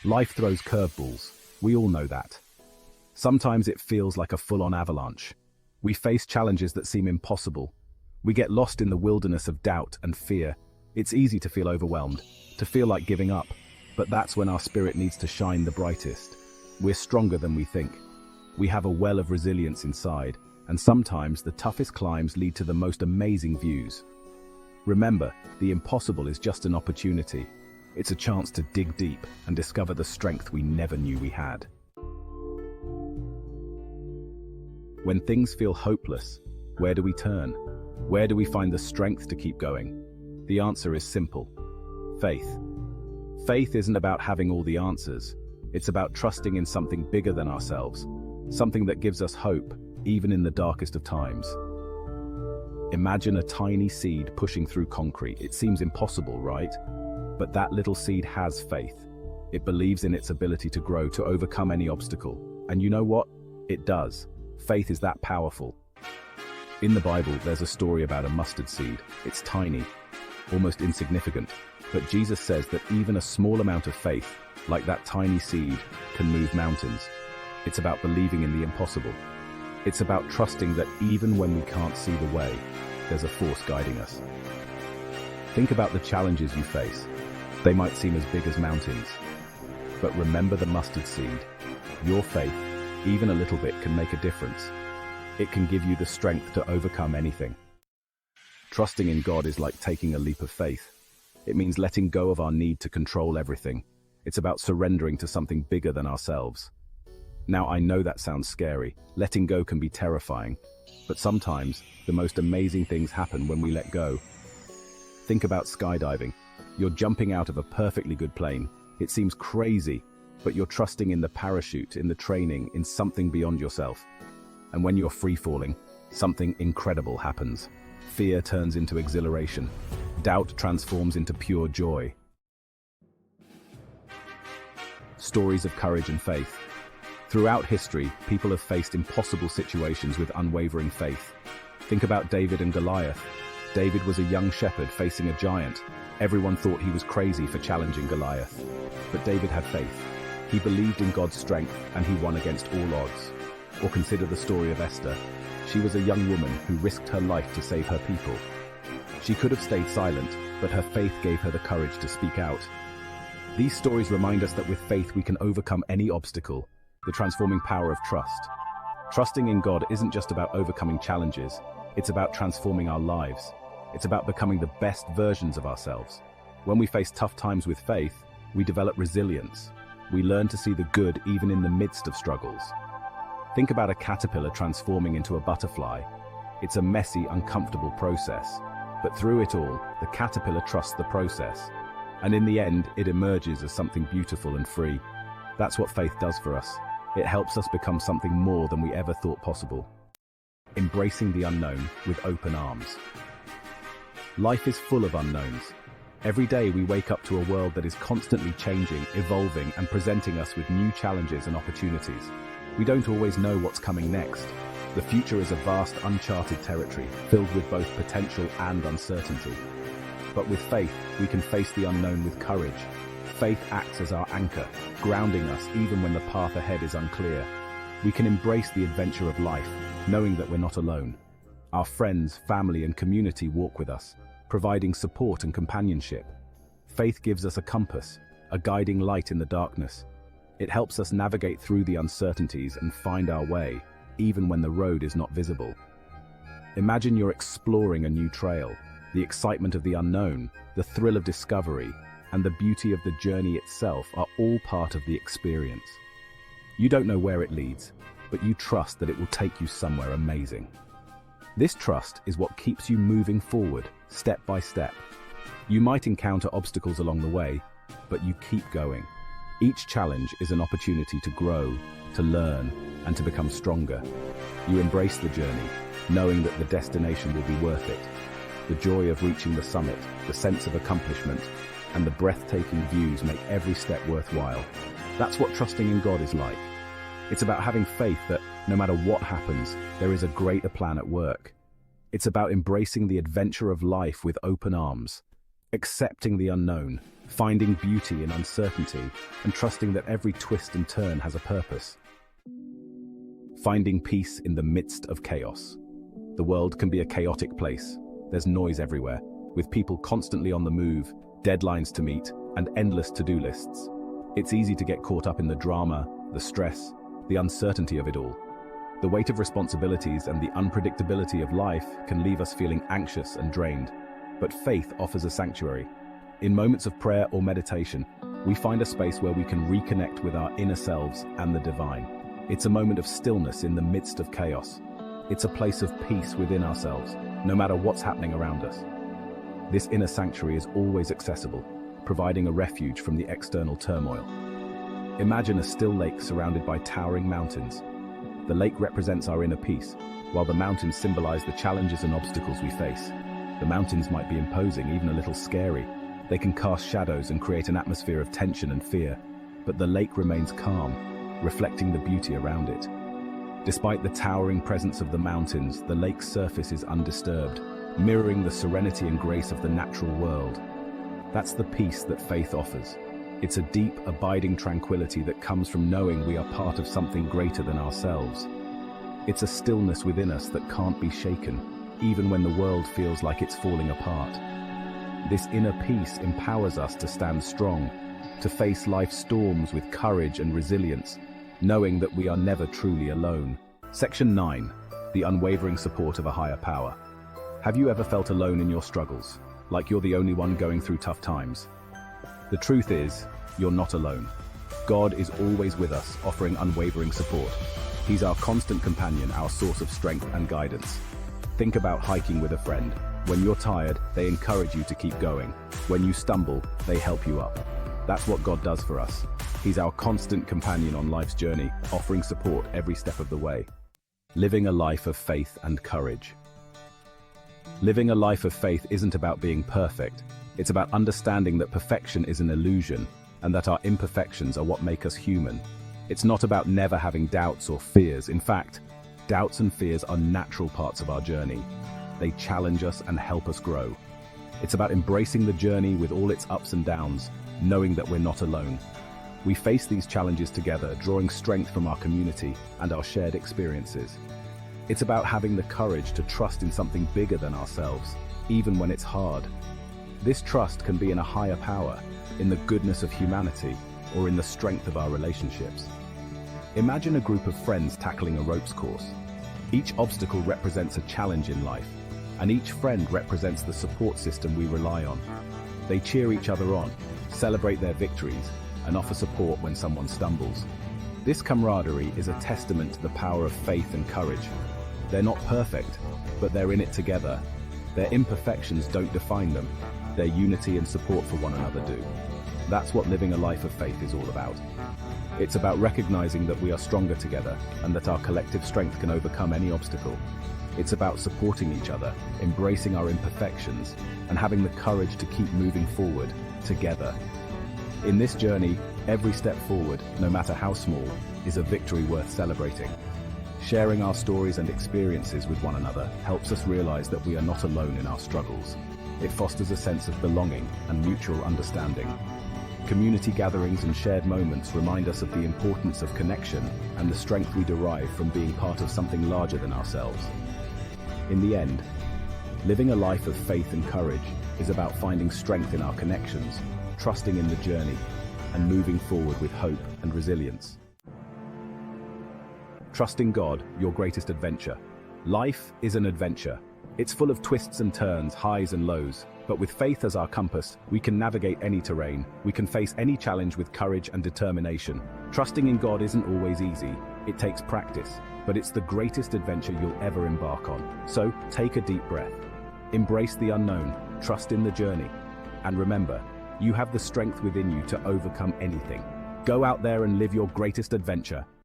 Life throws curveballs. We all know that. Sometimes it feels like a full-on avalanche. We face challenges that seem impossible. We get lost in the wilderness of doubt and fear. It's easy to feel overwhelmed, to feel like giving up, but that's when our spirit needs to shine the brightest. We're stronger than we think. We have a well of resilience inside, and sometimes the toughest climbs lead to the most amazing views. Remember, the impossible is just an opportunity. It's a chance to dig deep and discover the strength we never knew we had. When things feel hopeless, where do we turn? Where do we find the strength to keep going? The answer is simple: faith. Faith isn't about having all the answers. It's about trusting in something bigger than ourselves, something that gives us hope, even in the darkest of times. Imagine a tiny seed pushing through concrete. It seems impossible, right? But that little seed has faith. It believes in its ability to grow, to overcome any obstacle. And you know what? It does. Faith is that powerful. In the Bible, there's a story about a mustard seed. It's tiny, almost insignificant. But Jesus says that even a small amount of faith, like that tiny seed, can move mountains. It's about believing in the impossible. It's about trusting that even when we can't see the way, there's a force guiding us. Think about the challenges you face. They might seem as big as mountains. But remember the mustard seed. Your faith, even a little bit, can make a difference. It can give you the strength to overcome anything. Trusting in God is like taking a leap of faith. It means letting go of our need to control everything. It's about surrendering to something bigger than ourselves. Now, I know that sounds scary. Letting go can be terrifying. But sometimes, the most amazing things happen when we let go. Think about skydiving. You're jumping out of a perfectly good plane. It seems crazy, but you're trusting in the parachute, in the training, in something beyond yourself. And when you're free-falling, something incredible happens. Fear turns into exhilaration. Doubt transforms into pure joy. Stories of courage and faith. Throughout history, people have faced impossible situations with unwavering faith. Think about David and Goliath. David was a young shepherd facing a giant. Everyone thought he was crazy for challenging Goliath. But David had faith. He believed in God's strength, and he won against all odds. Or consider the story of Esther. She was a young woman who risked her life to save her people. She could have stayed silent, but her faith gave her the courage to speak out. These stories remind us that with faith we can overcome any obstacle. The transforming power of trust. Trusting in God isn't just about overcoming challenges. It's about transforming our lives. It's about becoming the best versions of ourselves. When we face tough times with faith, we develop resilience. We learn to see the good even in the midst of struggles. Think about a caterpillar transforming into a butterfly. It's a messy, uncomfortable process. But through it all, the caterpillar trusts the process. And in the end, it emerges as something beautiful and free. That's what faith does for us. It helps us become something more than we ever thought possible. Embracing the unknown with open arms. Life is full of unknowns. Every day we wake up to a world that is constantly changing, evolving, and presenting us with new challenges and opportunities. We don't always know what's coming next. The future is a vast, uncharted territory, filled with both potential and uncertainty. But with faith, we can face the unknown with courage. Faith acts as our anchor, grounding us even when the path ahead is unclear. We can embrace the adventure of life, knowing that we're not alone. Our friends, family, and community walk with us, providing support and companionship. Faith gives us a compass, a guiding light in the darkness. It helps us navigate through the uncertainties and find our way, even when the road is not visible. Imagine you're exploring a new trail. The excitement of the unknown, the thrill of discovery, and the beauty of the journey itself are all part of the experience. You don't know where it leads, but you trust that it will take you somewhere amazing. This trust is what keeps you moving forward, step by step. You might encounter obstacles along the way, but you keep going. Each challenge is an opportunity to grow, to learn, and to become stronger. You embrace the journey, knowing that the destination will be worth it. The joy of reaching the summit, the sense of accomplishment, and the breathtaking views make every step worthwhile. That's what trusting in God is like. It's about having faith that, no matter what happens, there is a greater plan at work. It's about embracing the adventure of life with open arms, accepting the unknown, finding beauty in uncertainty, and trusting that every twist and turn has a purpose. Finding peace in the midst of chaos. The world can be a chaotic place. There's noise everywhere, with people constantly on the move, deadlines to meet, and endless to-do lists. It's easy to get caught up in the drama, the stress, the uncertainty of it all. The weight of responsibilities and the unpredictability of life can leave us feeling anxious and drained. But faith offers a sanctuary. In moments of prayer or meditation, we find a space where we can reconnect with our inner selves and the divine. It's a moment of stillness in the midst of chaos. It's a place of peace within ourselves, no matter what's happening around us. This inner sanctuary is always accessible, providing a refuge from the external turmoil. Imagine a still lake surrounded by towering mountains. The lake represents our inner peace, while the mountains symbolize the challenges and obstacles we face. The mountains might be imposing, even a little scary. They can cast shadows and create an atmosphere of tension and fear, but the lake remains calm, reflecting the beauty around it. Despite the towering presence of the mountains, the lake's surface is undisturbed, mirroring the serenity and grace of the natural world. That's the peace that faith offers. It's a deep, abiding tranquility that comes from knowing we are part of something greater than ourselves. It's a stillness within us that can't be shaken, even when the world feels like it's falling apart. This inner peace empowers us to stand strong, to face life's storms with courage and resilience, knowing that we are never truly alone. Section 9. The unwavering support of a higher power. Have you ever felt alone in your struggles, like you're the only one going through tough times? The truth is, you're not alone. God is always with us, offering unwavering support. He's our constant companion, our source of strength and guidance. Think about hiking with a friend. When you're tired, they encourage you to keep going. When you stumble, they help you up. That's what God does for us. He's our constant companion on life's journey, offering support every step of the way. Living a life of faith and courage. Living a life of faith isn't about being perfect. It's about understanding that perfection is an illusion and that our imperfections are what make us human. It's not about never having doubts or fears. In fact, doubts and fears are natural parts of our journey. They challenge us and help us grow. It's about embracing the journey with all its ups and downs, knowing that we're not alone. We face these challenges together, drawing strength from our community and our shared experiences. It's about having the courage to trust in something bigger than ourselves, even when it's hard. This trust can be in a higher power, in the goodness of humanity, or in the strength of our relationships. Imagine a group of friends tackling a ropes course. Each obstacle represents a challenge in life, and each friend represents the support system we rely on. They cheer each other on, celebrate their victories, and offer support when someone stumbles. This camaraderie is a testament to the power of faith and courage. They're not perfect, but they're in it together. Their imperfections don't define them. Their unity and support for one another do. That's what living a life of faith is all about. It's about recognizing that we are stronger together and that our collective strength can overcome any obstacle. It's about supporting each other, embracing our imperfections, and having the courage to keep moving forward together. In this journey, every step forward, no matter how small, is a victory worth celebrating. Sharing our stories and experiences with one another helps us realize that we are not alone in our struggles. It fosters a sense of belonging and mutual understanding. Community gatherings and shared moments remind us of the importance of connection and the strength we derive from being part of something larger than ourselves. In the end, living a life of faith and courage is about finding strength in our connections, trusting in the journey, and moving forward with hope and resilience. Trusting God, your greatest adventure. Life is an adventure. It's full of twists and turns, highs and lows. But with faith as our compass, we can navigate any terrain. We can face any challenge with courage and determination. Trusting in God isn't always easy. It takes practice, but it's the greatest adventure you'll ever embark on. So take a deep breath. Embrace the unknown, trust in the journey. And remember, you have the strength within you to overcome anything. Go out there and live your greatest adventure.